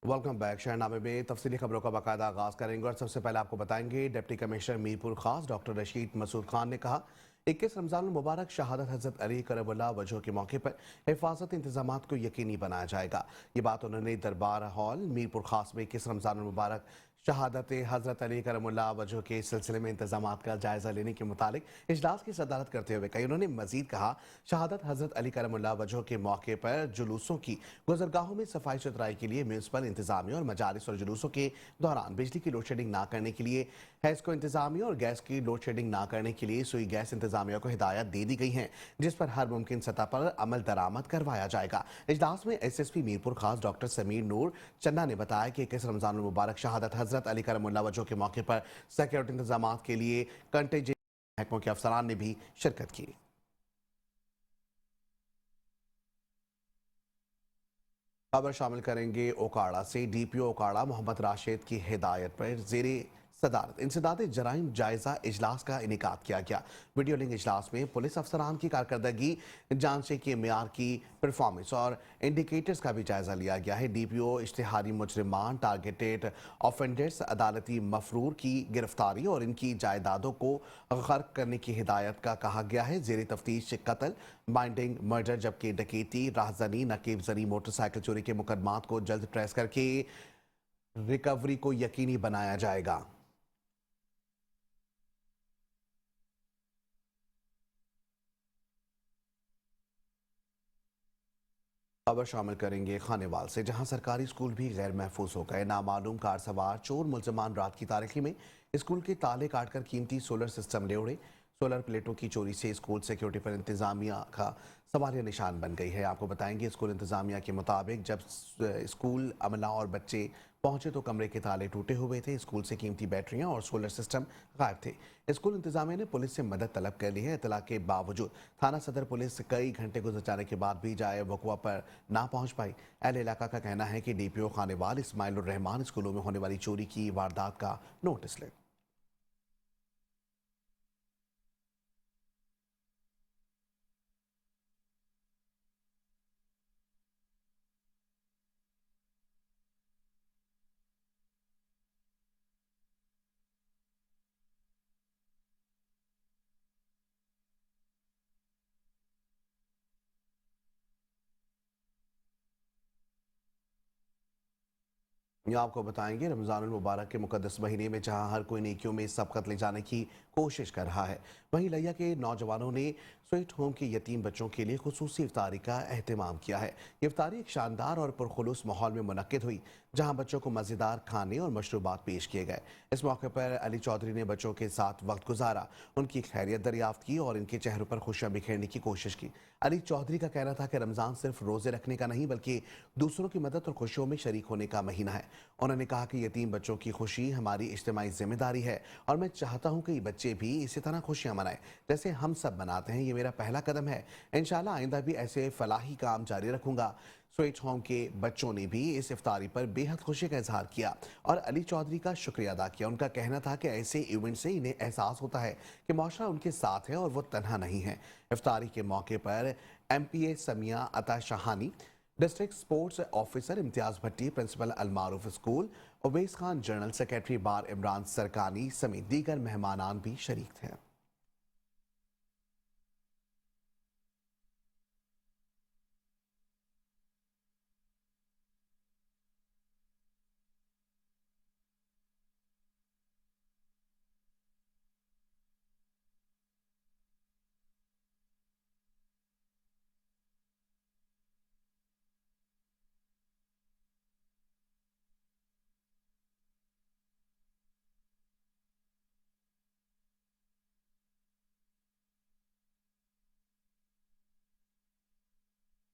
Welcome back. शहरनामे में तफसीली खबरों का बाकायदा आगाज करेंगे और सबसे पहले आपको बताएंगे डिप्टी कमिश्नर मीरपुर खास डॉक्टर रशीद मसूद खान ने कहा 21 रमजान मुबारक शहादत हजरत अली करबला वजह के मौके पर हिफाजत इंतजाम को यकीनी बनाया जाएगा। ये बात उन्होंने दरबार हॉल मीरपुर खास में 21 रमजान मुबारक शहादत हजरत अली करमुल्ला वजह के सिलसिले में इंतजाम का जायजा लेने के मुतालिक इजलास की सदारत करते हुए कही। उन्होंने मजीद कहा शहादत हजरत अली करमुल्ला वजह के मौके पर जुलूसों की गुजरगाहों में सफाई सुथराई के लिए म्यूनसिपल इंतजामिया और मजालिस और जुलूसों के दौरान बिजली की लोड शेडिंग ना करने के लिए हैस्को इंतजामिया और गैस की लोड शेडिंग ना करने के लिए सुई गैस इंतजामिया को हिदायत दे दी गई है, जिस पर हर मुमकिन सतह पर अमल दरामद करवाया जाएगा। इजलास में SSP मीरपुर खास डॉक्टर समीर नूर चन्ना ने बताया कि 21 रमजान मुबारक शहादत हजरत अली करमुल्ला वजह के मौके पर सिक्योरिटी इंतजाम के लिए कंटेंजेंट महकमों के अफसरान ने भी शिरकत की। खबर शामिल करेंगे ओकाड़ा से। DPO ओकाड़ा मोहम्मद राशिद की हिदायत पर जेरे सदारत इंसदाद जराइम जायजा इजलास का इनेकाद किया गया। वीडियो लिंक इजलास में पुलिस अफसरान की कारकर्दगी, जांचे के मेयार की परफॉर्मेंस और इंडिकेटर्स का भी जायजा लिया गया है। DPO इश्तिहारी मुजरिमान, टारगेटेड ऑफेंडर्स, अदालती मफरूर की गिरफ्तारी और इनकी जायदादों को गर्क करने की हिदायत का कहा गया है। जेर तफ्तीश कत्ल, बाइंडिंग, मर्डर जबकि डकैती, राहजनी, नकीब जनी, मोटरसाइकिल चोरी के मुकदमात को जल्द ट्रेस करके रिकवरी को यकीनी बनाया जाएगा। खबर शामिल करेंगे खानेवाल से, जहां सरकारी स्कूल भी गैर महफूज हो गए। नामालूम कार सवार चोर मुलजमान रात की तारीखी में स्कूल के ताले काटकर कीमती सोलर सिस्टम ले उड़े। सोलर प्लेटों की चोरी से स्कूल सिक्योरिटी पर इंतजामिया का सवालिया निशान बन गई है। आपको बताएंगे स्कूल इंतजामिया के मुताबिक जब स्कूल अमला और बच्चे पहुंचे तो कमरे के ताले टूटे हुए थे। स्कूल से कीमती बैटरियां और सोलर सिस्टम गायब थे। स्कूल इंतजामिया ने पुलिस से मदद तलब कर ली है। इतला के बावजूद थाना सदर पुलिस कई घंटे गुजर जाने के बाद भी जाए वकुआ पर ना पहुंच पाई। अहले इलाका का कहना है कि DPO खानेवाल इस्माइल रहमान स्कूलों में होने वाली चोरी की वारदात का नोटिस ले। यहाँ आपको बताएंगे रमज़ान मुबारक के मुकद्दस महीने में जहाँ हर कोई नेकियों में सबकत ले जाने की कोशिश कर रहा है, वहीं लिया के नौजवानों ने स्वीट होम के यतीम बच्चों के लिए खुसूसी इफ्तारी का अहतमाम किया है। ये इफ्तारी एक शानदार और पुरखुलूस माहौल में मुनक्किद हुई, जहाँ बच्चों को मज़ेदार खाने और मशरूबात पेश किए गए। इस मौके पर अली चौधरी ने बच्चों के साथ वक्त गुजारा, उनकी खैरियत दरियाफ्त की और इनके चेहरों पर खुशियां बिखेरने की कोशिश की। अली चौधरी का कहना था कि रमज़ान सिर्फ रोज़े रखने का नहीं बल्कि दूसरों की मदद और खुशियों में शरीक होने का महीना है। उन्होंने कहा कि यतीम बच्चों की खुशी हमारी इज्तिमाई जिम्मेदारी है और मैं चाहता हूं कि ये बच्चे भी इसी तरह खुशियां मनाएं जैसे हम सब मनाते हैं। ये मेरा पहला कदम है, इंशाल्लाह आइंदा भी ऐसे फलाही काम जारी रखूंगा। स्वीट होम के बच्चों ने भी इस इफ्तारी पर बेहद खुशी का इजहार किया और अली चौधरी का शुक्रिया अदा किया। उनका कहना था कि ऐसे इवेंट से इन्हें एहसास होता है कि माशरा उनके साथ है और वो तन्हा नहीं है। इफ्तारी के मौके पर MPA Samiya Ata Shahani, district sports officer Imtiaz Bhatti, principal Almaroof school Uwais Khan, general secretary bar Imran Sarkani समेत दीगर मेहमानान भी शरीक थे।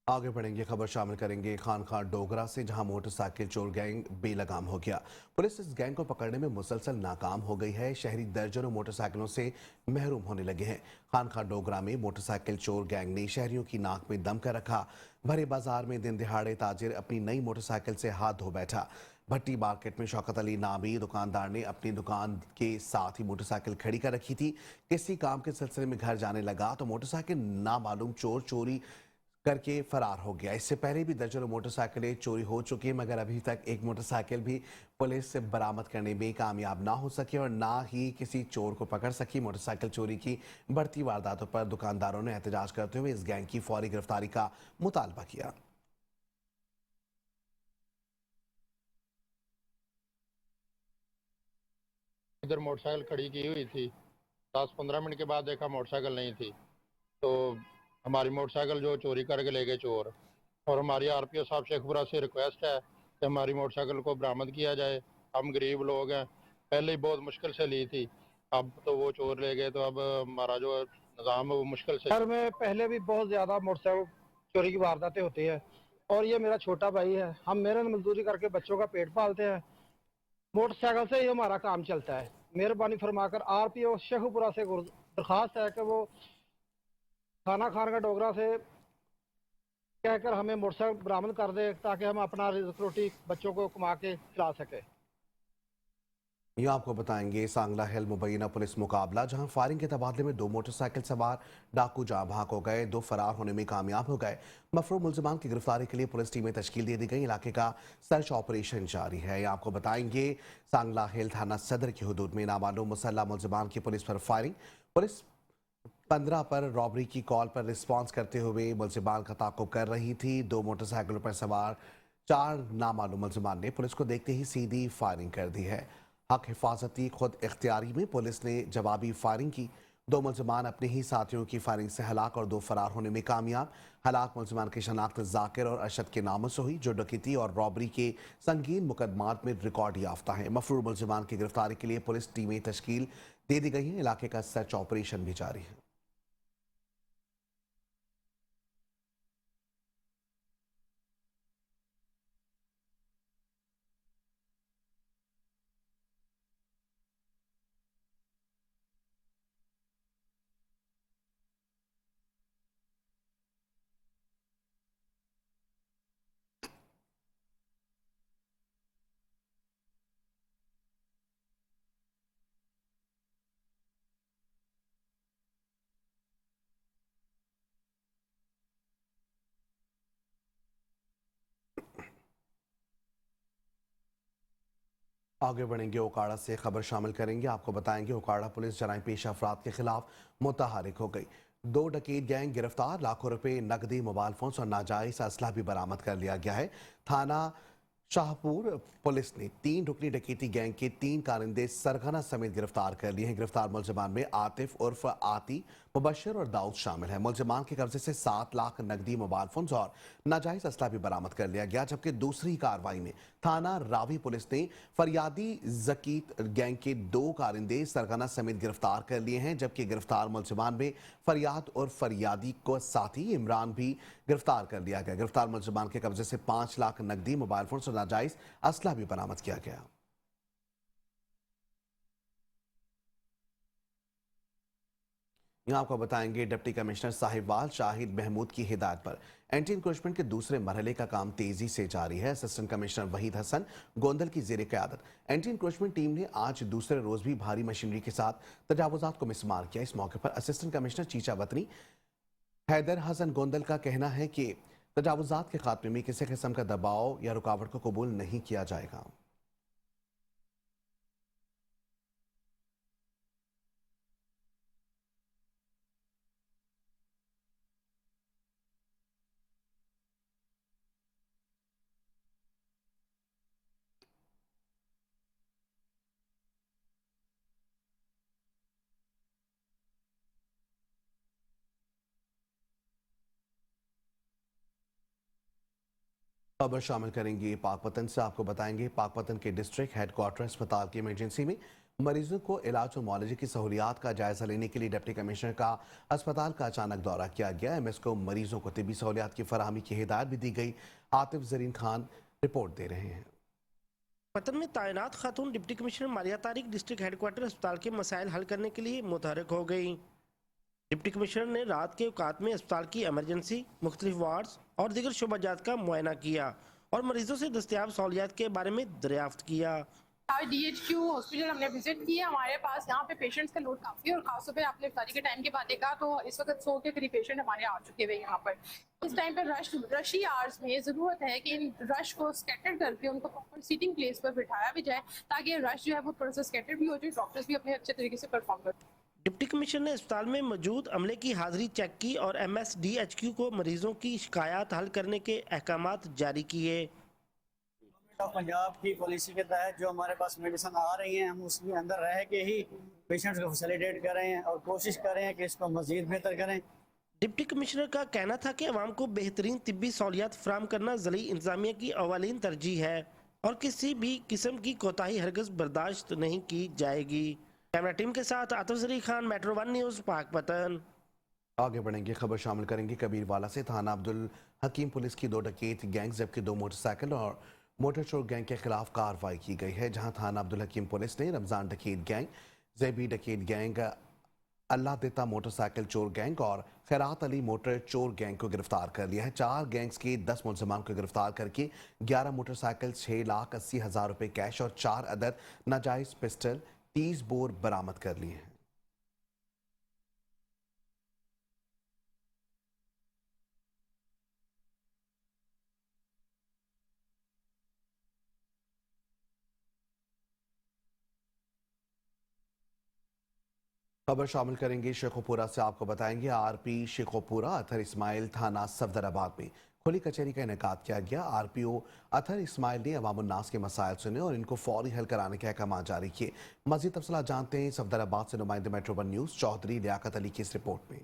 आगे बढ़ेंगे, खबर शामिल करेंगे खानखा डोगरा से, जहां मोटरसाइकिल चोर गैंग बेलगाम हो गया। पुलिस इस गैंग को पकड़ने में मुसलसल नाकाम हो गई है। शहरी दर्जनों मोटरसाइकिलों से महरूम होने लगे हैं। खानखा डोगरा में मोटरसाइकिल चोर गैंग ने शहरियों की नाक में दम कर रखा। भरे बाजार में दिन दिहाड़े ताजिर अपनी नई मोटरसाइकिल से हाथ धो बैठा। भट्टी मार्केट में शौकत अली नामी दुकानदार ने अपनी दुकान के साथ ही मोटरसाइकिल खड़ी कर रखी थी। किसी काम के सिलसिले में घर जाने लगा तो मोटरसाइकिल नामालूम चोर चोरी करके फरार हो गया। इससे पहले भी दर्जनों मोटरसाइकिलें चोरी हो चुकी है, मगर अभी तक एक मोटरसाइकिल भी पुलिस से बरामद करने में कामयाब ना हो सकी और ना ही किसी चोर को पकड़ सकी। मोटरसाइकिल चोरी की बढ़ती वारदातों पर दुकानदारों ने एहतजाज करते हुए इस गैंग की फौरी गिरफ्तारी का मुतालबा किया। इधर मोटरसाइकिल खड़ी की हुई थी। 10-15 मिनट के बाद देखा मोटरसाइकिल नहीं थी, तो हमारी मोटरसाइकिल जो चोरी करके ले गए चोर। और हमारी आरपीओ साहब शेखपुरा से रिक्वेस्ट है कि हमारी मोटरसाइकिल को बरामद किया जाए। हम गरीब लोग हैं, पहले ही बहुत मुश्किल से ली थी, अब तो वो चोर ले गए, तो अब हमारा जो निज़ाम है वो मुश्किल से। शहर में पहले भी बहुत ज़्यादा मोटरसाइकिल चोरी की वारदातें होती है और ये मेरा छोटा भाई है। हम मेहनत मजदूरी करके बच्चों का पेट पालते हैं, मोटरसाइकिल से ही हमारा काम चलता है। मेहरबानी फरमाकर आरपीओ शेखपुरा से दरखास्त है कि वो खाना खान का डोगरा से कहकर हमें मोटरसाइकिल बरामद कर दे, ताकि हम अपना रिज़्क रोटी बच्चों को कमा के खिला सके। ये आपको बताएंगे सांगला हिल मुबैना पुलिस मुकाबला, जहां फायरिंग के तबादले में 2 मोटरसाइकिल सवार डाकू जाँ भाग हो गए, 2 फरार होने में कामयाब हो गए। मफरूम मुल्जिमान की गिरफ्तारी के लिए पुलिस टीमें तश्कील दे दी गई। इलाके का सर्च ऑपरेशन जारी है। ये आपको बताएंगे सांगला हिल थाना सदर की हदूद में नामालूम मुसल्लह मुल्जिमान की पुलिस पर फायरिंग। पुलिस 15 पर रॉबरी की कॉल पर रिस्पॉन्स करते हुए मुल्जिमान का ताकुब कर रही थी। 2 मोटरसाइकिलों पर सवार 4 नामालूम मुल्जिमान ने पुलिस को देखते ही सीधी फायरिंग कर दी है। हक हिफाजती खुद इख्तियारी में पुलिस ने जवाबी फायरिंग की। 2 मुल्जिमान अपने ही साथियों की फायरिंग से हलाक और 2 फरार होने में कामयाब। हलाक मुल्जिमान की शनाख्त जाकिर और अरशद के नामों से हुई, जो डकैती और रॉबरी के संगीन मुकदमात में रिकॉर्ड याफ्ता है। मफरूर मुल्जिमान की गिरफ्तारी के लिए पुलिस टीमें तश्कील दे दी गई हैं। इलाके का सर्च ऑपरेशन भी जारी है। आगे बढ़ेंगे, ओकाड़ा से खबर शामिल करेंगे। आपको बताएंगे ओकाड़ा पुलिस जराइम पेशा अफराद के खिलाफ मुतहरिक हो गई। 2 डकैत गैंग गिरफ्तार, लाखों रुपए नकदी, मोबाइल फोन और नाजायज असला भी बरामद कर लिया गया है। थाना शाहपुर पुलिस ने 3 रुकनी डकैती गैंग के 3 कारिंदे सरगना समेत गिरफ्तार कर लिए हैं। गिरफ्तार मुल्जिमान में आतिफ उर्फ आती, मुबशर और दाऊद शामिल है। मुल्जिमान के कब्जे से 7 लाख नकदी, मोबाइल फोन और नाजायज असला भी बरामद कर लिया गया। जबकि दूसरी कार्रवाई में थाना रावी पुलिस ने फरियादी जकीत गैंग के 2 कारिंदे सरगना समेत गिरफ्तार कर लिए हैं। जबकि गिरफ्तार मुल्जिमान में फरियाद और फरियादी को साथी इमरान भी गिरफ्तार कर लिया गया। गिरफ्तार मुल्जिमान के कब्जे से 5 लाख नकदी, मोबाइल फोन और नाजायज असला भी बरामद किया गया। यहाँ आपको बताएंगे डिप्टी कमिश्नर साहिबवाल शाहिद महमूद की हिदायत पर एंटी इंक्रोचमेंट के दूसरे मरहले का काम तेजी से जारी है। असिस्टेंट कमिश्नर वहीद हसन गोंदल की जेर क़यादत एंटी इंक्रोचमेंट टीम ने आज दूसरे रोज भी भारी मशीनरी के साथ तजावुजात को मिसमार किया। इस मौके पर असिस्टेंट कमिश्नर चीचा वतनी हैदर हसन गोंदल का कहना है कि तजावुजात के खात्मे में किसी किस्म का दबाव या रुकावट को कबूल नहीं किया जाएगा। खबर शामिल करेंगे पाकपतन से। आपको बताएंगे पाकपतन के डिस्ट्रिक्ट हेडक्वार्टर अस्पताल की इमरजेंसी में मरीजों को इलाज और मुआलजे की सहूलियात का जायजा लेने के लिए डिप्टी कमिश्नर का अस्पताल का अचानक दौरा किया गया। एमएस को मरीजों को तिबी सहूलियात की फराहमी की हिदायत भी दी गई। आतिफ जरीन खान रिपोर्ट दे रहे हैं। पतन में तैनात खातून deputy commissioner Maria Tariq district headquarter अस्पताल के मसाइल हल करने के लिए मुतहरिक हो गई। डिप्टी कमिश्नर ने रात के औकात में अस्पताल की एमरजेंसी, मुख्तलिफ वार्ड्स और दीगर शोबाजात का मुआयना किया और मरीजों से दस्तियाब सहूलियात के बारे में दरियाफ्त किया। आज DHQ हॉस्पिटल हमने विजिट किया। हमारे पास यहाँ पे पेशेंट्स का लोड काफ़ी है और खासतौर पे आपने इफ्तारी के टाइम की बात देखा तो इस वक्त 100 के करीब पेशेंट हमारे आ चुके हुए यहाँ पर। इस टाइम पे रशी आवर्स में ज़रूरत है कि इन रश को स्कैटर करके उनको प्रॉपर सीटिंग प्लेस पर बिठाया भी जाए ताकि रश जो है वो थोड़ा सा स्कैटर भी हो जाए, डॉक्टर्स भी अपने अच्छे तरीके से परफॉर्म कर। डिप्टी कमिश्नर ने अस्पताल में मौजूद अमले की हाजिरी चेक की और MSDHQ को मरीजों की शिकायत हल करने के अहकामात जारी किए। ऑफ पंजाब की पॉलिसी के तहत जो हमारे पास मेडिसिन आ रही हैं हम उसके अंदर रह के ही पेशेंट्स को फैसिलिटेट कर रहे हैं और कोशिश कर रहे हैं कि इसको मजीद बेहतर करें। डिप्टी कमिश्नर का कहना था कि अवाम को बेहतरीन तिब्बी सहूलियात फराहम करना ज़िली इंतजामिया की अवालीन तरजीह है और किसी भी किस्म की कोताही हरगज बर्दाश्त नहीं की जाएगी। कैमरा टीम के साथ आतिफ जरी खान, मेट्रो 1 न्यूज़, पाकपतन। आगे बढ़ेंगे, खबर शामिल करेंगे कबीरवाला से। थाना अब्दुल हकीम पुलिस की 2 डकैत गैंग जबकि 2 मोटरसाइकिल और मोटर चोर गैंग के खिलाफ कार्रवाई की गई है। जहां थाना अब्दुल हकीम पुलिस ने रमजान डकैत गैंग, जैबी डकैत गैंग, अल्लाह देता मोटरसाइकिल चोर गैंग और खैरात अली मोटर चोर गैंग को गिरफ्तार कर लिया है। 4 गैंग्स के 10 मुलजमान को गिरफ्तार करके 11 मोटरसाइकिल, 6,80,000 रुपए कैश और 4 अदद नाजायज पिस्टल, 30 बोर बरामद कर लिए हैं। खबर शामिल करेंगे शेखोपुरा से। आपको बताएंगे RP शेखोपुरा अतर इस्माइल थाना सफदराबाद में खुली कचहरी का इनेकाद किया गया। RPO अतर इस्माइल ने अवामुन्नास के मसाइल सुने और इनको फौरी हल कराने के अहकाम जारी किए। मजीद तफसीलात जानते हैं सफदराबाद से नुमाइंदे मेट्रो 1 न्यूज़ चौधरी लियाकत अली की इस रिपोर्ट में।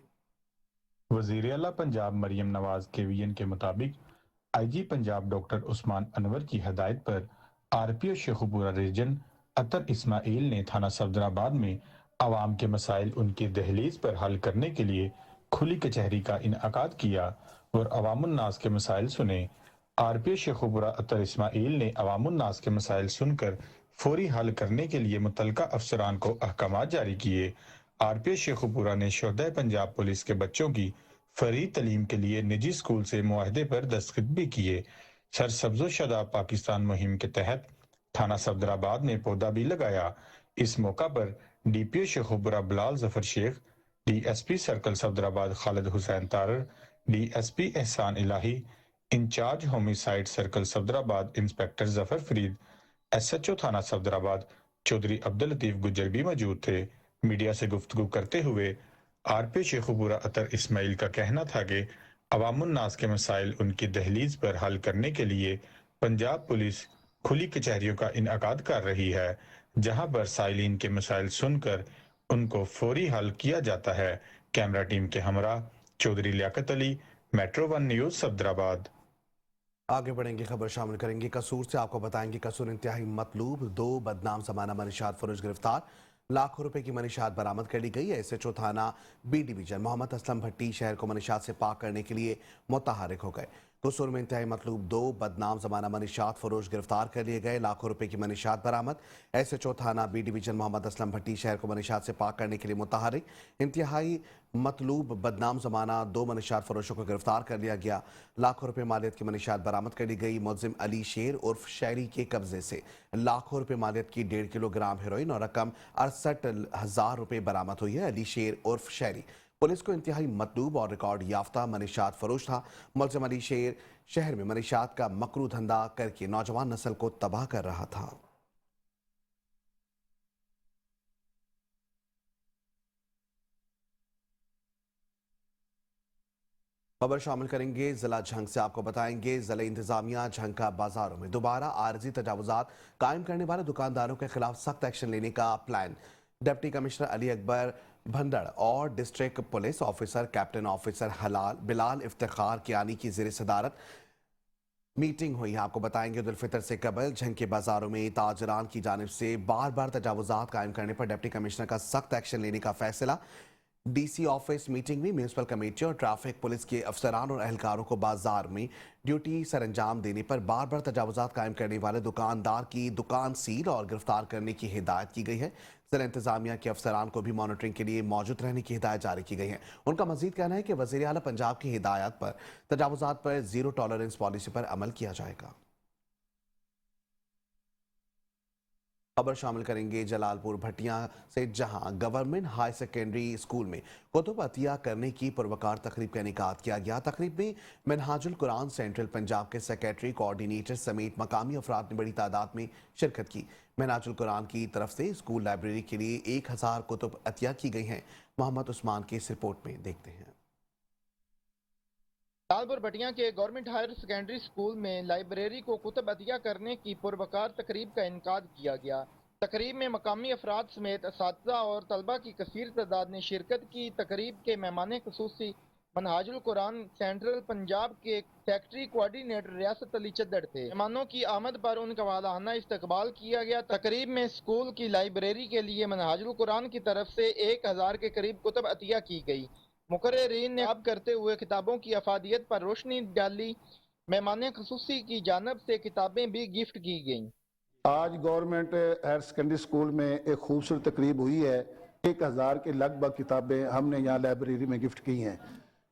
वज़ीर आला पंजाब मरियम नवाज KVN के मुताबिक IG पंजाब डॉक्टर उस्मान अनवर की हदायत पर RPO शेखुपुरा रीजन अतर इस्माइल ने थाना सफदराबाद में आवाम के मसाइल उनकी दहलीज पर हल करने के लिए खुली कचहरी का इनअकाद किया और अवामुन्नास के मसाइल सुने। RPO शेखुपुरा अतर इस्माइल ने अवामुन्नास के मसाइल सुनकर फौरी हल करने के लिए मुतलका अफसरान को अहकाम जारी किए। RPO शेखुपुरा ने शोहदा पंजाब पुलिस के बच्चों की फरी तलीम के लिए निजी स्कूल से मुआहदे पर दस्तखत भी किए। सरसब्ज़ो शदा पाकिस्तान मुहिम के तहत थाना सफदराबाद में पौधा भी लगाया। इस मौका पर DPO Sheikhupura Bilal Zafar Sheikh, DSP circle Safdarabad Khalid Hussain Tarar, DSP Ehsan Elahi, incharge homicide circle Safdarabad inspector Zafar Farid, SHO थाना सफदराबाद चौधरी अब्दुल लतीफ गुज्जर भी मौजूद थे। मीडिया से गुफ्तगू करते हुए RPO शेखुपुरा अतर इस्माइल का कहना था कि अवामुन्नास के मसाइल उनकी दहलीज पर हल करने के लिए पंजाब पुलिस खुली कचहरियों का इनअकाद कर रही है, जहां पर साइलिन के मसाइल सुनकर उनको फौरी हल किया जाता है। कैमरा टीम के हमरा चौधरी लियाकत अली, मेट्रो 1 न्यूज़ सफदराबाद। आगे बढ़ेंगे, खबर शामिल करेंगे कसूर से। आपको बताएंगे कसूर इंतहाई मतलूब 2 बदनाम जमाना मनीषात फरोज गिरफ्तार, लाखों रुपए की मनीषात बरामद कर ली गई है। SHO थाना B डिवीजन मोहम्मद असलम भट्टी शहर को मनीषात से पाक करने के लिए मुतहरिक हो गए। कसूर में इंतहाई मतलूब 2 बदनाम जमाना मनीषात फरोज गिरफ्तार कर लिए गए, लाखों रुपए की मनीषात बरामद। SHO थाना B डिवीजन मोहम्मद असलम भट्टी शहर को मनीषात से पाक करने के लिए मुतहरिक। इंतहाई मतलूब बदनाम जमाना 2 मनीषात फरोशों को गिरफ्तार कर लिया गया, लाखों रुपए मालियत की मनीषात बरामद कर ली गई। मुलजिम अली शेर उर्फ शहरी के कब्जे से लाखों रुपए मालियत की 1.5 किलोग्राम हेरोइन और रकम 68,000 रुपए बरामद हुई है। अली शेर उर्फ शहरी पुलिस को इंतहाई मतलूब और रिकॉर्ड याफ्ता मनीषात फरोश था। मुलजिम अली शेर शहर में मनीषात का मकरू धंधा करके नौजवान नस्ल को तबाह कर रहा था। खबर शामिल करेंगे जिला झंग से। आपको बताएंगे जिला इंतजामिया झंग का बाजारों में दोबारा आर्जी तजावुजात कायम करने वाले दुकानदारों के खिलाफ सख्त एक्शन लेने का plan. Deputy commissioner Ali Akbar Bhandar और district police officer captain officer हलाल बिलाल इफ्तिखार कियानी की ज़ेर सदारत मीटिंग हुई है। आपको बताएंगे ईद उल फितर से कबल झंग के बाजारों में ताजरान की जानिब से बार बार तजावुजात कायम करने पर डिप्टी कमिश्नर का सख्त एक्शन लेने का फैसला। DC ऑफिस मीटिंग में म्यूनसिपल कमेटी और ट्रैफिक पुलिस के अफसरान और एहलकारों को बाजार में ड्यूटी सरंजाम देने पर बार बार तजावुजात कायम करने वाले दुकानदार की दुकान सील और गिरफ्तार करने की हिदायत की गई है। जिला इंतजामिया के अफसरान को भी मॉनिटरिंग के लिए मौजूद रहने की हिदायत जारी की गई है। उनका मजीद कहना है कि वज़ीर आला पंजाब की हिदायत पर तजावुजात पर 0 टॉलरेंस पॉलिसी पर अमल किया जाएगा। खबर शामिल करेंगे जलालपुर भटिया से, जहां गवर्नमेंट हाई सेकेंडरी स्कूल में कुतुब अतिया करने की पुरवकार तकरीब का इनेकाद किया गया। तकरीब में मिनहाजुल कुरान सेंट्रल पंजाब के सेक्रेटरी कोऑर्डिनेटर समेत मकामी अफराद ने बड़ी तादाद में शिरकत की। मिनहाजुल कुरान की तरफ से स्कूल लाइब्रेरी के लिए 1000 कुतुब अतिया की गई हैं। मोहम्मद उस्मान की इस रिपोर्ट में देखते हैं। जलालपुर भटिया के गवर्नमेंट हायर सेकेंडरी स्कूल में लाइब्रेरी को कुतुब अतिया करने की पुरवकार तकरीब का इनकाद किया गया। तकरीब में मकामी अफराद समेत असातिज़ा और तलबा की कसीर तादाद ने शिरकत की। तकरीब के मेहमान खुसूसी मनहाजुल कुरान सेंट्रल पंजाब के सेक्रेटरी कोऑर्डिनेटर रियासत अली चद्दड़ थे। मेहमानों की आमद पर उनका वालाहाना इस्तकबाल किया गया। तकरीब में स्कूल की लाइब्रेरी के लिए मनहाजुल कुरान की तरफ से 1000 के करीब कुतुब अतिया की गई। मुकर्रिरीन ने अब करते हुए किताबों की अफादियत पर रोशनी डाली। मेहमान खुसूसी की जानब से किताबें भी गिफ्ट की गईं। आज गवर्नमेंट हायर सेकेंडरी स्कूल में एक खूबसूरत तकरीब हुई है। 1000 के लगभग किताबें हमने यहाँ लाइब्रेरी में गिफ्ट की हैं।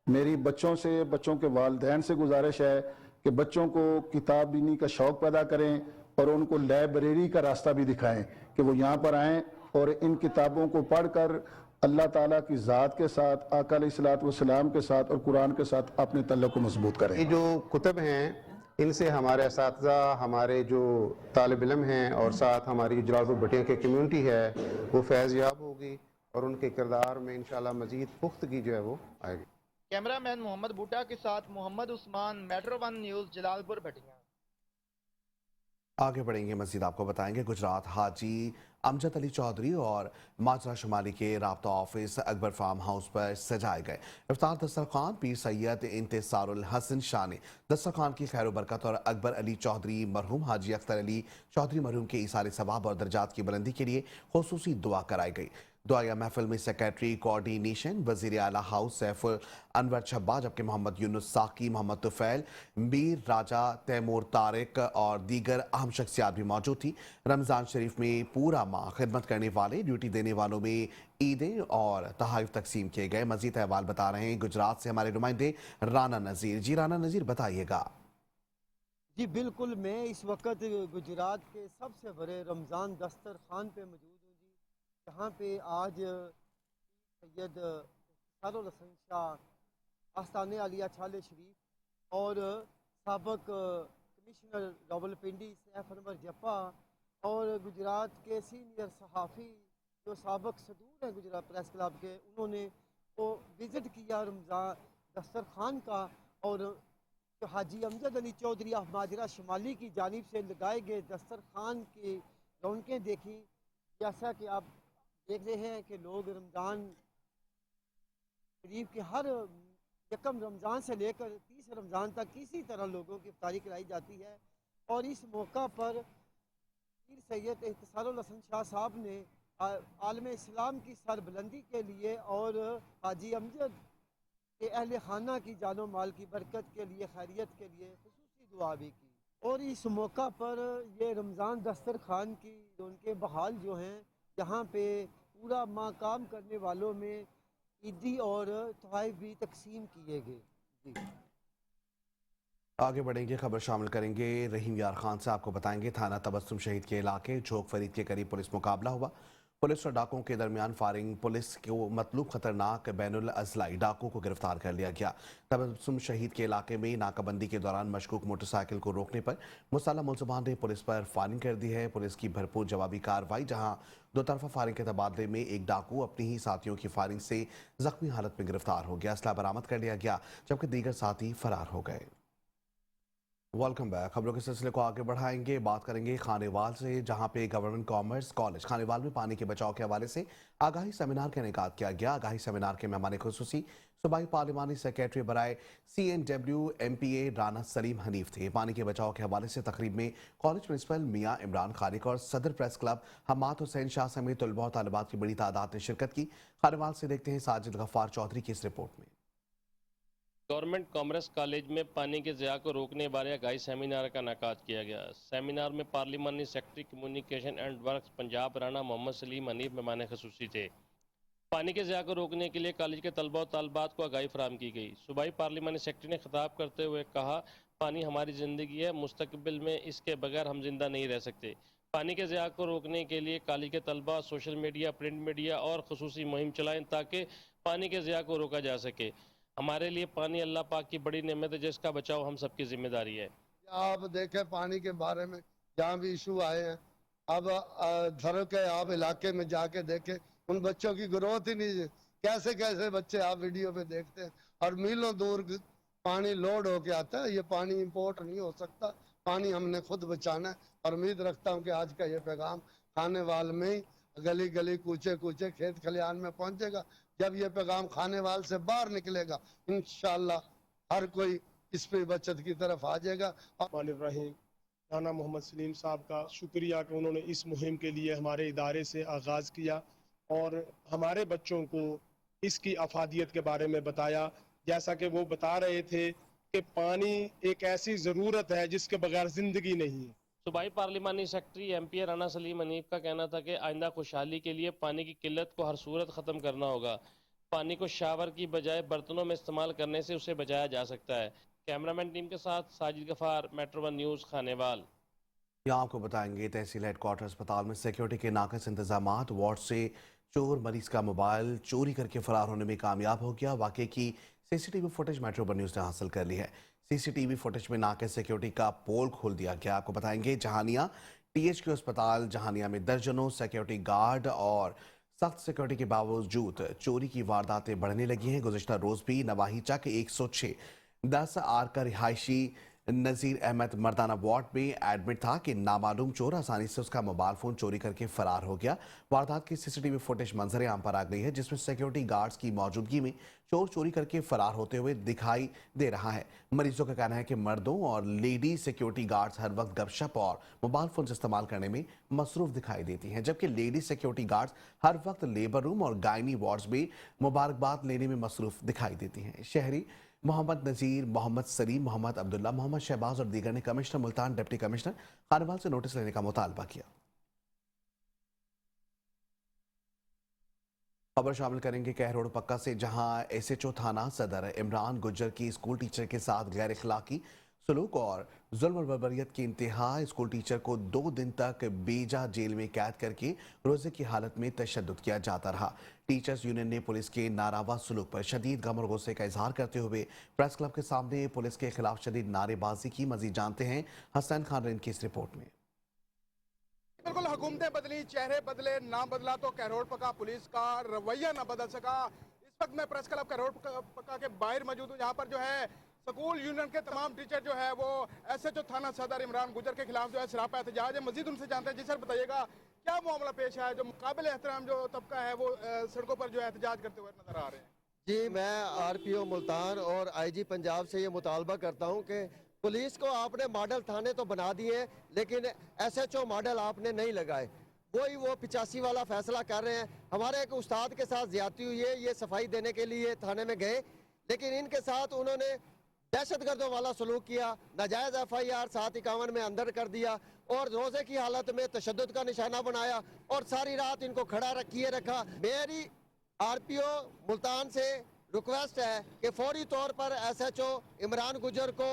मेरी बच्चों के वालिदैन से गुजारिश है कि बच्चों को किताब बीनी का शौक़ पैदा करें और उनको लाइब्रेरी का रास्ता भी दिखाएं कि वो यहाँ पर आएँ और इन किताबों को पढ़कर अल्लाह ताला की ज़ात के साथ, आका अलैहिस्सलाम के साथ और कुरान के साथ अपने तल्लुक़ को मजबूत करें। ये जो कुतुब हैं, इनसे हमारे असातिज़ा, हमारे जो तालिब इल्म हैं और साथ हमारी जलालपुर भटिया की कम्यूनिटी है वो फैज़याब होगी और उनके किरदार में इंशाल्लाह मज़ीद पुख्तगी जो है वो आएगी। कैमरामैन मोहम्मद बूटा के साथ मोहम्मद उस्मान, मेट्रो 1 न्यूज़, जलालपुर भटिया। आगे बढ़ेंगे, मजीद आपको बताएंगे गुजरात हाजी अमजद अली चौधरी और माजरा शुमाली के राब्ता ऑफिस अकबर फार्म हाउस पर सजाए गए इफ्तार दस्तरखान पीर सैयद इंतसारुल हसन शाह ने दस्तरखान की खैर बरकत और अकबर अली चौधरी मरहूम हाजी अख्तर अली चौधरी मरहूम के ईसाल सवाब और दर्जात की बुलंदी के लिए खुसूसी दुआ कराई गई। दुआया महफिल में सेक्रेटरी कोऑर्डिनेशन वज़ीर आला हाउस सैफुल अनवर छब्बा, जबकि मोहम्मद यूनुस साकी, मोहम्मद तुफैल, मीर राजा, तैमूर तारिक और दीगर अहम शख्सियात भी मौजूद थी। रमज़ान शरीफ में पूरा माह खिदमत करने वाले, ड्यूटी देने वालों में ईदें और तहाइफ तकसीम किए गए। मजीद अहवाल बता रहे हैं गुजरात से हमारे नुमाइंदे राना नज़ीर। जी राना नज़ीर, बताइएगा। जी बिल्कुल, मैं इस वक्त गुजरात के सबसे बड़े रमज़ान दस्तरखान पे मौजूद हूँ जी, जहाँ पे आज सैयद इंतसारुल हसन शाह आस्ताने आलिया छाले शरीफ और साबिक कमिश्नर रावलपिंडी सैफ अनवर जप्पा और गुजरात के सीनियर सहाफ़ी जो साबिक सदूर हैं गुजरात प्रेस क्लब के, उन्होंने वो विज़िट किया रमज़ान दस्तरखान का। और जो हाजी अमजद अली चौधरी माजरा शुमाली की जानिब से लगाए गए दस्तरखान की रौनकें देखी। जैसा कि आप देख रहे हैं कि लोग रमज़ान शरीफ के हर यकम रमज़ान से लेकर 30 रमज़ान तक किसी तरह लोगों की इफ्तारी कराई जाती है। और इस मौका पर पीर सैयद इंतसारुल हसन शाह साहब ने आलम इस्लाम की सरबुलंदी के लिए और हाजी अमजद के अहल खाना की जानो माल की बरकत के लिए, खैरियत के लिए खुसूसी दुआ भी की। और इस मौका पर ये रमज़ान दस्तरखान की उनके बहाल जो हैं, यहाँ पे पूरा माह काम करने वालों में ईदी और तोहफ़े भी तकसीम किए गए। जी आगे बढ़ेंगे, खबर शामिल करेंगे रहीम यार खान से। आपको बताएंगे थाना तबस्सुम शहीद के इलाके झोंक फरीद के करीब पुलिस मुकाबला हुआ। पुलिस और डाकुओं के दरमियान फायरिंग, पुलिस को मतलूब खतरनाक बैनुल अजलाई डाकू को गिरफ्तार कर लिया गया। तबस्सुम शहीद के इलाके में नाकाबंदी के दौरान मशकूक मोटरसाइकिल को रोकने पर मुसल्लह मुलजमान ने पुलिस पर फायरिंग कर दी है। पुलिस की भरपूर जवाबी कार्रवाई, जहां दो तरफा फायरिंग के तबादले में एक डाकू अपनी ही साथियों की फायरिंग से जख्मी हालत में गिरफ्तार हो गया। असला बरामद कर लिया गया, जबकि दीगर साथी फरार हो गए। Welcome back. खबरों के सिलसिले को आगे बढ़ाएंगे, बात करेंगे खानेवाल से, जहां पे गवर्नमेंट कॉमर्स कॉलेज खानेवाल में पानी के बचाव के हवाले से आगाही सेमिनार का इनेकाद किया गया। आगाही सेमिनार के मेहमान खुसूसी सूबाई पार्लिमानी सेक्रेटरी बराए CNW MPA राना सलीम हनीफ थे। पानी के बचाव के हवाले से तकरीब में कॉलेज प्रिंसिपल मियाँ इमरान खालिक और सदर प्रेस क्लब हम्माद हुसैन शाह समेत तलबा और तालिबात की बड़ी तादाद ने शिरकत की। खानेवाल से देखते हैं साजिद गफ्फार चौधरी की इस रिपोर्ट में। गवर्नमेंट कॉमर्स कॉलेज में पानी के ज़िया को रोकने बारे आगाही सेमिनार का इनेकाद किया गया। सेमिनार में पार्लिमानी secretary communication and works Punjab Rana Mohammad Saleem Hanif मेहमान खुसूसी थे। पानी के ज़िया को रोकने के लिए कॉलेज के तलबा और तालिबात को आगाही फराहम की गई। सूबाई पार्लिमानी सेक्रेटरी ने खिताब करते हुए कहा, पानी हमारी ज़िंदगी है, मुस्तकबिल में इसके बगैर हम जिंदा नहीं रह सकते। पानी के ज़िया को रोकने के लिए कॉलेज के तलबा सोशल मीडिया, प्रिंट मीडिया और खुसूसी मुहिम चलाएं ताकि पानी के ज़िया को रोका जा सके। हमारे लिए पानी अल्लाह पाक की बड़ी नेमत है जिसका बचाव हम सबकी जिम्मेदारी है। आप देखें पानी के बारे में जहाँ भी इशू आए हैं, अब धर के आप इलाके में जाके देखें, उन बच्चों की ग्रोथ ही नहीं है। कैसे कैसे बच्चे आप वीडियो पे देखते हैं और मीलों दूर पानी लोड होके आता है। ये पानी इंपोर्ट नहीं हो सकता, पानी हमने खुद बचाना है। और उम्मीद रखता हूँ कि आज का ये पैगाम खाने वाल में ही गली गली कूचे कूचे खेत खलियान में पहुंचेगा। जब ये पैगाम खाने वाल से बाहर निकलेगा इंशाल्लाह हर कोई इस पे बचत की तरफ आ जाएगा। रहीम राना मोहम्मद सलीम साहब का शुक्रिया कि उन्होंने इस मुहिम के लिए हमारे इदारे से आगाज़ किया और हमारे बच्चों को इसकी अफादियत के बारे में बताया। जैसा कि वो बता रहे थे कि पानी एक ऐसी ज़रूरत है जिसके बगैर ज़िंदगी नहीं है। सूबाई पार्लिमानी सेक्रेटरी MP राना सलीम हनीफ का कहना था कि आइंदा खुशहाली के लिए पानी की किल्लत को हर सूरत ख़त्म करना होगा। पानी को शावर की बजाय बर्तनों में इस्तेमाल करने से उसे बचाया जा सकता है। कैमरामैन टीम के साथ साजिद गफार, मेट्रो 1 न्यूज़, खानेवाल। यहाँ आपको बताएंगे तहसील हेडक्वार्टर अस्पताल में सिक्योरिटी के नाक़िस इंतजामात, वार्ड से चोर मरीज का मोबाइल चोरी करके फरार होने में कामयाब हो गया। वाकई की CCTV फुटेज मेट्रो 1 न्यूज़ ने हासिल कर ली है। CCTV फुटेज में नाक़िस सिक्योरिटी का पोल खोल दिया गया। आपको बताएंगे जहानिया THQ अस्पताल जहानिया में दर्जनों सिक्योरिटी गार्ड और सख्त सिक्योरिटी के बावजूद चोरी की वारदातें बढ़ने लगी हैं। गुज़िश्ता रोज़ भी नवाहिचा के 106 10 आर का रिहायशी नज़ीर अहमद मर्दाना वार्ड में एडमिट था कि नामालूम चोर आसानी से उसका मोबाइल फ़ोन चोरी करके फ़रार हो गया। वारदात की CCTV फुटेज मंजर आम पर आ गई है जिसमें सिक्योरिटी गार्ड्स की मौजूदगी में चोर चोरी करके फ़रार होते हुए दिखाई दे रहा है। मरीजों का कहना है कि मर्दों और लेडी सिक्योरिटी गार्ड्स हर वक्त गपशप और मोबाइल फ़ोन इस्तेमाल करने में मसरूफ़ दिखाई देती हैं, जबकि लेडी सिक्योरिटी गार्ड्स हर वक्त लेबर रूम और गायनी वार्ड्स में मुबारकबाद लेने में मसरूफ़ दिखाई देती हैं। शहरी मोहम्मद नज़ीर, मोहम्मद सलीम, मोहम्मद अब्दुल्ला, मोहम्मद शहबाज और दीगर ने commissioner Multan, deputy commissioner Khanewal से नोटिस लेने का मुतालबा किया। खबर शामिल करेंगे कहरोड पक्का से, जहां SHO थाना सदर इमरान गुज्जर की स्कूल टीचर के साथ गैर इखलाकी सलूक और जुल्म और बर्बरियत की इंतहा। स्कूल टीचर को 2 दिन तक बेजा जेल में कैद करके रोजे की हालत में तशद्दुद किया जाता रहा। टीचर्स यूनियन ने पुलिस के नारावा सलूक पर शदीद गम और गुस्से का इजहार करते हुए प्रेस क्लब के सामने पुलिस के खिलाफ शदीद नारेबाजी की। मजीद जानते हैं हसन खान रेन की इस रिपोर्ट में। बिल्कुल, हुकूमतें बदली, चेहरे बदले, ना बदला तो कहरोड पक्का पुलिस का रवैया ना बदल सका। इस वक्त मैं प्रेस क्लब कहरोड पक्का के बाहर मौजूद हूँ। यहाँ पर जो है स्कूल यूनियन के तमाम टीचर जो है वो SHO थाना सदर इमरान गुजर के खिलाफ जो है सरापा एहतजाज है। मजीद उनसे जानते हैं। जी सर, बताइएगा क्या मामला पेश है, जो काबिल एहतराम जो तबका है वो सड़कों पर जो है एहतजाज करते हुए नजर आ रहे हैं? जी, मैं RPO मुल्तान और IG पंजाब से ये मुतालबा करता हूँ कि पुलिस को आपने मॉडल थाने तो बना दिए लेकिन SHO मॉडल आपने नहीं लगाए। वही वो 85 वाला फैसला कर रहे हैं। हमारे एक उस्ताद के साथ ज्यादती हुई है, ये सफाई देने के लिए थाने में गए, लेकिन इनके साथ उन्होंने दहशतगर्दों वाला सलूक किया, नाजायज FIR 751 में अंदर कर दिया और रोजे की हालत में तशद्दुद का निशाना बनाया और सारी रात इनको खड़ा किए रखा। मेरी RPO मुल्तान से रिक्वेस्ट है कि फौरी तौर पर SHO इमरान गुजर को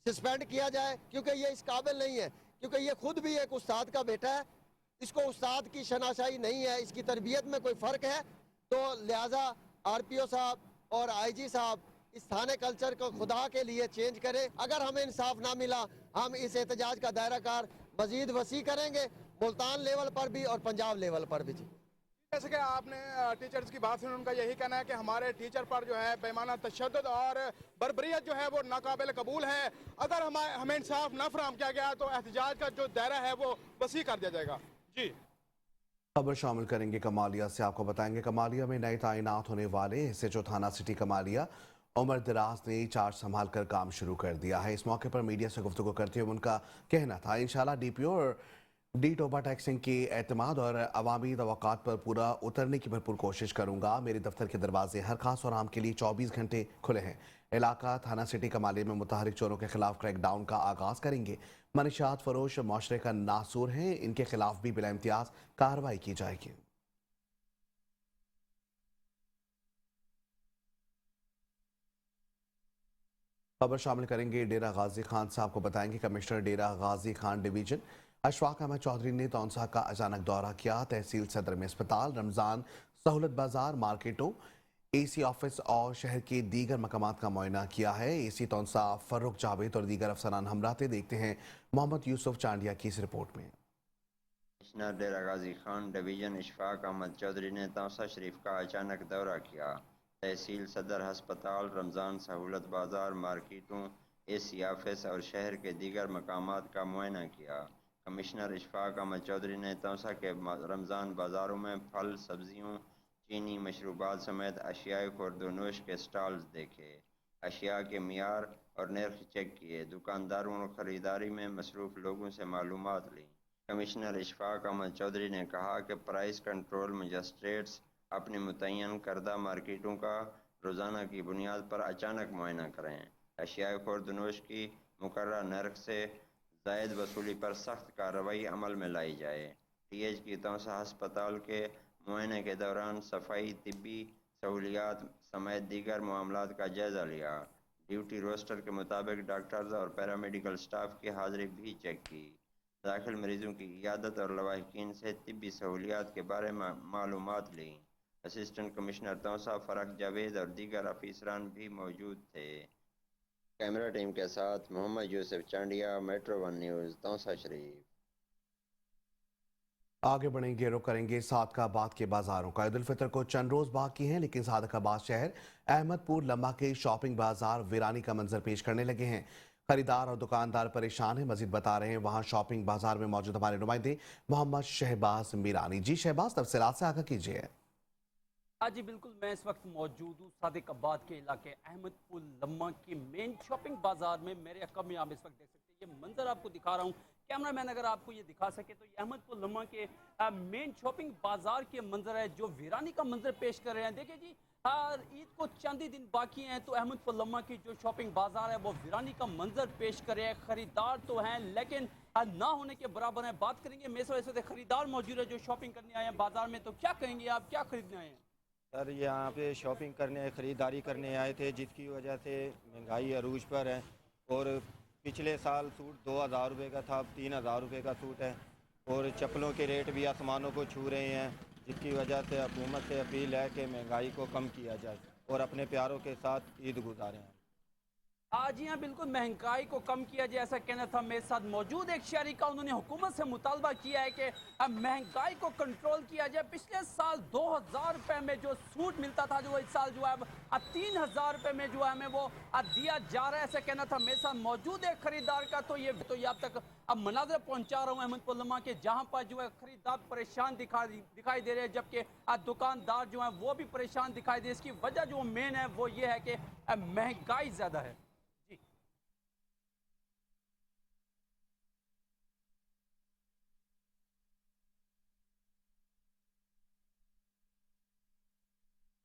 सस्पेंड किया जाए, क्योंकि ये इस काबिल नहीं है, क्योंकि ये खुद भी एक उस्ताद का बेटा है। इसको उस्ताद की शनाशाई नहीं है, इसकी तरबियत में कोई फ़र्क है, तो लिहाजा RPO साहब और IG साहब इस थाने कल्चर को खुदा के लिए चेंज करें। अगर हमें इंसाफ ना मिला हम इस एहतजाज का दायरा कार मजीद वसी करेंगे, मुल्तान लेवल पर भी और पंजाब लेवल पर भी। जी, जैसे कि आपने टीचर्स की बात सुनी, उनका यही कहना है कि हमारे टीचर पर जो है बेईमाना तशद्दुद और बर्बरियत जो है वो नाकाबिल कबूल है। अगर हमें इंसाफ न फराहम किया गया तो एहतजाज का जो दायरा है वो वसी कर दिया जाएगा। जी, खबर शामिल करेंगे कमालिया से। आपको बताएंगे कमालिया में नए तैनात होने वाले SHO थाना सिटी कमालिया उमर दराज ने चार्ज संभाल कर काम शुरू कर दिया है। इस मौके पर मीडिया से गुफ्तगू करते हुए उनका कहना था, इंशाल्लाह DPO और D टोबा टैक्सिंग के एतमाद और अवामी तवक्कात पर पूरा उतरने की भरपूर कोशिश करूंगा। मेरे दफ्तर के दरवाजे हर खास और आम के लिए 24 घंटे खुले हैं। इलाका थाना सिटी कमालिया में मुतहरिक चोरों के खिलाफ क्रैकडाउन का आगाज करेंगे। मनशियात फरोश माशरे का नासूर हैं, इनके खिलाफ भी बिला इम्तियाज कार्रवाई की जाएगी। खबर शामिल करेंगे डेरा गाजी खान से। आपको बताएंगे कमिश्नर डेरा गाजी खान डिवीजन अशफाक अहमद चौधरी ने तौंसा का अचानक दौरा किया। तहसील सदर में अस्पताल, रमजान सहूलत बाजार, मार्केटों, एसी ऑफिस और शहर के दीगर मकामात का मुआयना किया है। एसी तौंसा फर्रुख जावेद और दीगर अफसरान हमरा थे। देखते हैं मोहम्मद यूसुफ चांडिया की इस रिपोर्ट में। कमिश्नर डेरा गाजी खान डिवीजन इशफाक अहमद चौधरी ने तौसा शरीफ का अचानक दौरा किया। तहसील सदर, अस्पताल, रमजान सहूलत बाजार, मार्केटों, एसी ऑफिस और शहर के दीगर मकामात का मुआयना किया। कमिश्नर इशफाक अहमद चौधरी ने तौसा के रमजान बाजारों में फल, सब्जियों, चीनी, मशरूबात समेत अशियाए खुर्दोनोश के स्टॉल्स देखे। अशिया के मियार और नर्ख चेक किए। दुकानदारों और ख़रीदारी में मसरूफ़ लोगों से मालूमात ली। कमिश्नर इशफाक अहमद चौधरी ने कहा कि प्राइस कंट्रोल मजिस्ट्रेट्स अपने मुतय्यन करदा मार्केटों का रोज़ाना की बुनियाद पर अचानक मुआयना करें। अशियाए खुर्दोनोश की मुकर्रर नर्ख से ज़ायद वसूली पर सख्त कार्रवाई अमल में लाई जाए। TH की तौसा अस्पताल के मुआयने के दौरान सफाई, तिब्बी सहूलियात समेत दीगर मामलात का जायज़ा लिया। ड्यूटी रोस्टर के मुताबिक डॉक्टर्स और पैरामेडिकल स्टाफ की हाज़िरी भी चेक की। दाखिल मरीजों की इयादत और लवाहिकीन से तिब्बी सहूलियात के बारे में मालूमात ली। असिस्टेंट कमिश्नर तौसा फर्रुख जावेद और दीगर अफसरान भी मौजूद थे। कैमरा टीम के साथ मोहम्मद यूसुफ चांडिया, मेट्रो 1 न्यूज़, तौसा शरीफ। आगे बढ़ेंगे, रुख करेंगे सादकाबाद के बाजारों का। ईद उल फितर को चंद रोज बाकी हैं, लेकिन सादकाबाद शहर अहमदपुर लम्बा के शॉपिंग बाजार वीरानी का मंजर पेश करने लगे हैं। खरीदार और दुकानदार परेशान हैं। मजीद बता रहे हैं वहां शॉपिंग बाजार में मौजूद हमारे नुमाइंदे मोहम्मद शहबाज मीरानी। जी शहबाज, तफसीलात से आगाह कीजिए। हाँ जी बिल्कुल, मैं इस वक्त मौजूद हूँ सादिकाबाद के इलाके अहमदपुर लम्मा की मेन शॉपिंग बाजार में। मेरे अकब में आप इस वक्त देख सकते हैं, ये मंजर आपको दिखा रहा हूँ। कैमरा मैन अगर आपको ये दिखा सके तो ये अहमदपुर लम्मा के मेन शॉपिंग बाजार के मंजर है जो वीरानी का मंजर पेश कर रहे हैं। देखिए जी, ईद को चंद ही दिन बाकी हैं तो अहमदपुर लम्मा की जो शॉपिंग बाजार है वो वीरानी का मंजर पेश कर रहे हैं। खरीदार तो हैं लेकिन ना होने के बराबर हैं। बात करेंगे मेरे से खरीदार मौजूद है जो शॉपिंग करने आए हैं बाजार में। तो क्या कहेंगे आप, क्या खरीदने आए हैं? सर यहाँ पे शॉपिंग करने, ख़रीदारी करने आए थे, जिसकी वजह से महंगाई अरूज पर है। और पिछले साल सूट 2000 रुपये का था, अब 3000 रुपये का सूट है। और चप्पलों के रेट भी आसमानों को छू रहे हैं, जिसकी वजह से हुकूमत से अपील है कि महंगाई को कम किया जाए और अपने प्यारों के साथ ईद गुजारें। आज यहाँ बिल्कुल महंगाई को कम किया जाए, ऐसा कहना था। मेरे साथ मौजूद एक शहरी का, उन्होंने हुकूमत से मुतालबा किया है कि महंगाई को कंट्रोल किया जाए। पिछले साल 2000 रुपये में जो सूट मिलता था, जो इस साल जो है 3000 रुपये में जो है हमें वो दिया जा रहा है, ऐसा कहना था। मेरे साथ मौजूद एक खरीदार का, तो ये आप तक अब मनाज़र पहुँचा रहा हूँ अहमदपुर लम्मा के, जहाँ पर जो है खरीदार परेशान दिखाई दे रहे हैं, जबकि दुकानदार जो है वो भी परेशान दिखाई दे। इसकी वजह जो मेन है वो ये है कि महंगाई ज़्यादा है।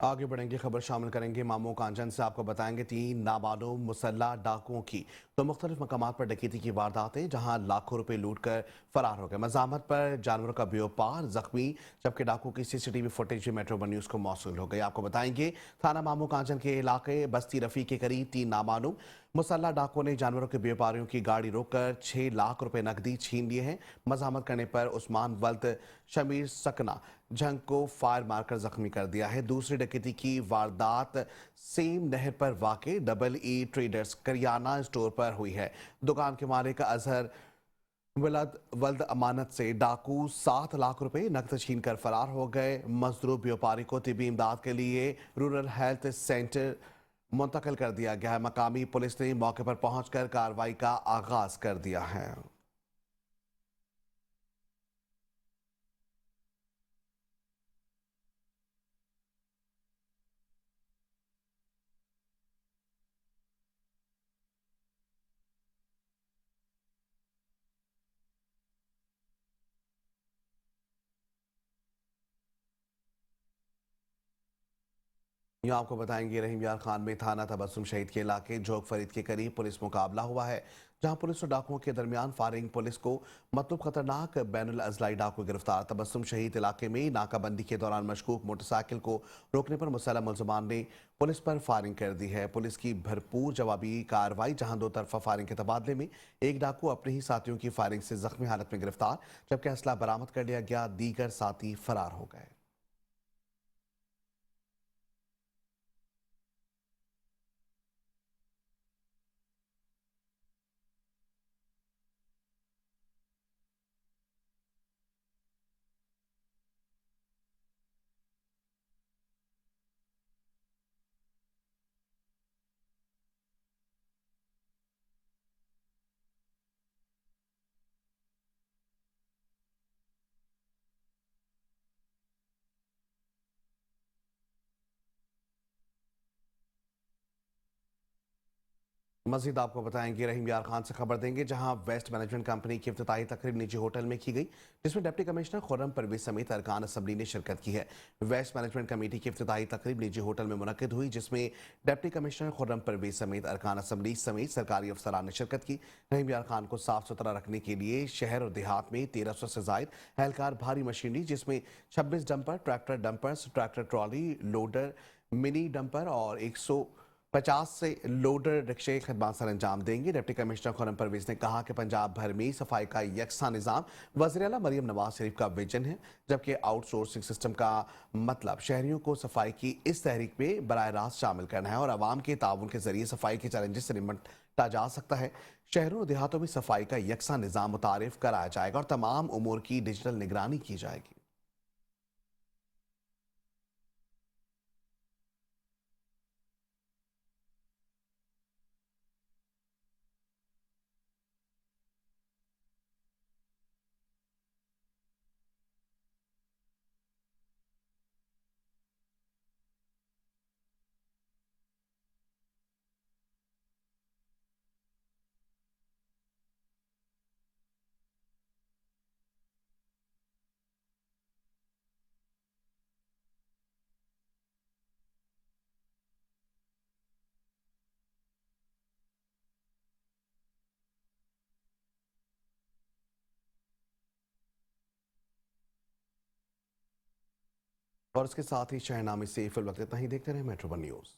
आगे बढ़ेंगे, खबर शामिल करेंगे मामू कांचन से। आपको बताएंगे 3 नामालूम मुसल्ला डाकुओं की तो मुख्तलिफ मकामात पर डकैती की वारदातें, जहां लाखों रुपए लूट कर फरार हो गए। मज़ामत पर जानवरों का व्यापार, जख्मी, जबकि डाकू की CCTV फुटेज मेट्रो 1 न्यूज़ को मौसूल हो गई। आपको बताएंगे थाना मामू कांचन के इलाके बस्ती रफ़ी के करीब 3 नामालूम मुसल्ला डाकुओं ने जानवरों के व्यापारियों की गाड़ी रोककर 6 लाख रुपए नकदी छीन लिए हैं। मज़ामत करने पर उस्मान वल्द शमीर सकना झंग को फायर मारकर जख्मी कर दिया है। दूसरी डकैती की वारदात सेम नहर पर वाक़े EE ट्रेडर्स करियाना स्टोर पर हुई है। दुकान के मालिक अजहर वल्द अमानत से डाकू 7 लाख रुपए नकद छीन कर फरार हो गए। मजदूर व्यापारी को तिब्बी इमदाद के लिए रूरल हेल्थ सेंटर मुंतकिल कर दिया गया है। मकामी पुलिस ने मौके पर पहुंचकर कार्रवाई का आगाज कर दिया है। यहाँ आपको बताएंगे रहीम यार खान में थाना तबस्सुम शहीद के इलाके जोग फरीद के करीब पुलिस मुकाबला हुआ है, जहां पुलिस और डाकुओं के दरमियान फायरिंग, पुलिस को मतलब खतरनाक बैनुल अजलाई डाकू गिरफ्तार। तबस्सुम शहीद इलाके में नाकाबंदी के दौरान मशकूक मोटरसाइकिल को रोकने पर मुसल्लम मुलजमान ने पुलिस पर फायरिंग कर दी है। पुलिस की भरपूर जवाबी कार्रवाई, जहां दो तरफा फायरिंग के तबादले में एक डाकू अपने ही साथियों की फायरिंग से जख्मी हालत में गिरफ्तार, जबकि असला बरामद कर लिया गया, दीगर साथी फरार हो गए। मजीद आपको बताएंगे, रहीम यार खान से खबर देंगे, जहां वेस्ट मैनेजमेंट कंपनी की इफ्तिताही तकरीब निजी होटल में की गई, जिसमें डिप्टी कमिश्नर खुर्रम परवेज समेत अरकान असम्बली ने शिरकत की है। वेस्ट मैनेजमेंट कमेटी की इफ्तिताही तकरीब निजी होटल में मुनक्किद हुई, जिसमें डिप्टी कमिश्नर खुर्रम परवेज समेत अरकान असम्बली समेत सरकारी अफसरान ने शिरकत की। रहीम यार खान को साफ सुथरा रखने के लिए शहर और देहात में 1300 से जायद एहलकार, भारी मशीनरी जिसमें 26 dumper, tractor dumpers, tractor trolley, loader, mini dumper और 150 से लोडर रिक्शे खदमात सर अंजाम देंगे। डिप्टी कमिश्नर खुर्रम परवेज ने कहा कि पंजाब भर में सफाई का यकसा निज़ाम वज़ीर आला मरियम नवाज शरीफ का विजन है, जबकि आउटसोर्सिंग सिस्टम का मतलब शहरियों को सफाई की इस तहरीक में बराह रास्त शामिल करना है और आवाम के ताउन के जरिए सफाई के चैलेंजेस से निपटा जा सकता है। शहरों और देहातों में सफाई का यकसा निज़ाम मुतारिफ कराया जाएगा और तमाम उमूर की डिजिटल निगरानी की जाएगी। और इसके साथ ही शहनामे से फिल वक्त इतना ही। देखते रहे मेट्रो वन न्यूज़।